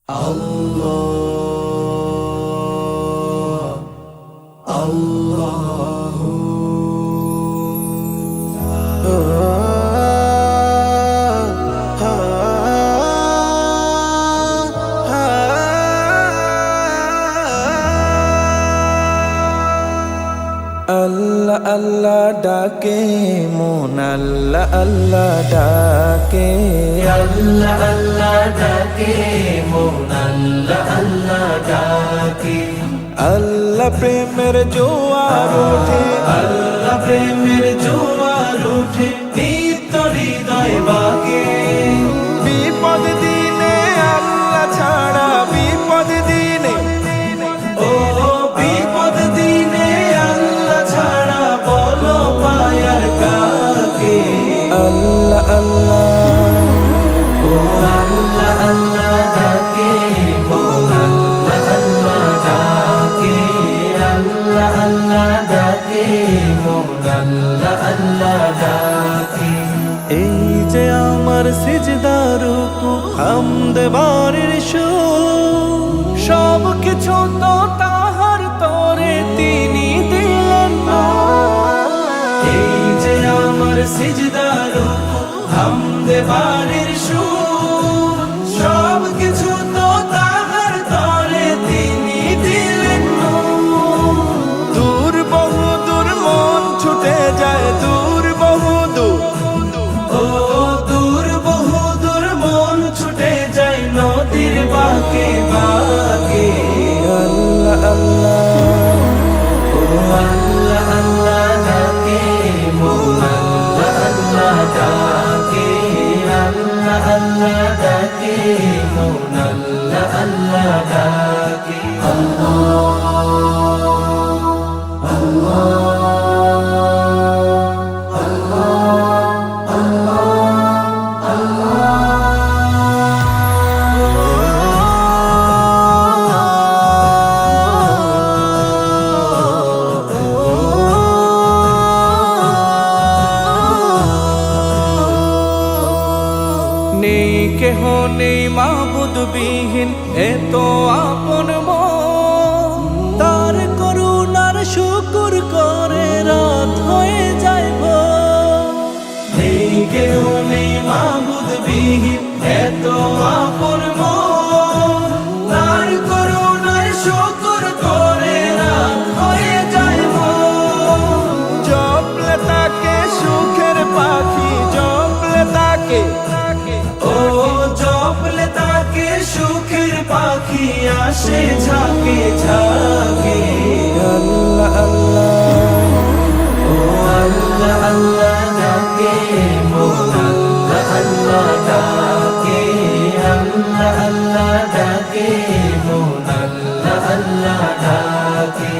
Allah, Allahu Allah Allah ডাকে মন Allah Allah ডাকে আল্লাহ আল্লাহ ডাকে মন আল্লাহ আল্লাহ ডাকে আল্লাহ প্রেমের জোয়ার ওঠে আল্লাহ প্রেমের জোয়ার ওঠে নিত্য হৃদয় বাগে বিপদ দিনে আল্লাহ ছাড়া বিপদ দিনে ও বিপদ দিনে আল্লাহ ছাড়া বলো পায়ার কাকে আল্লাহ আল্লাহ ও আল্লাহ আল্লাহ ডাকে মন আল্লাহ আল্লাহ ডাকে আল্লাহ আল্লাহ ডাকে মন আল্লাহ আল্লাহ ডাকে এই যে আমার সিজদার রুকু হামদ বাড়ির সুর সব কিছু তো তাহার তরে তিনি দিলেন না এই যে আমার সিজদার হামদ বাড়ির সুর সব কিছু তো তাহার তরে তিনি দিলেন দূর বহু দূর মন ছুটে যায় দূর বহু দূর ও দূর বহু দূর মন ছুটে যায় নদীর বাঁকে বাঁকে আল্লাহ আল্লাহ ও আল্লাহ আল্লাহ ডাকে মন আল্লাহ আল্লাহ ডাকে আল্লাহ আল্লাহ ডাকে মন আল্লাহ আল্লাহ ডাকে নেই কেহ নেই মাবুদ বিহীন এত আপন মন তার করুণার শুকুর করে রাত হয়ে যায় ভোর। নেই কেউ নেই মাবুদ বিহীন এত আপন মন তার করুণার শুকর করে রাত হয়ে যায় মন। জপলে তাকে সুখের পাখি জপলে তাকে ও জপলে তাকে সুখের পাখি আসে ঝাঁকে ঝাঁকে আল্লাহ আল্লাহ ও আল্লাহ আল্লাহ ডাকে মন আল্লাহ আল্লাহ ডাকে আল্লাহ আল্লাহ ডাকে মন আল্লাহ আল্লাহ ডাকে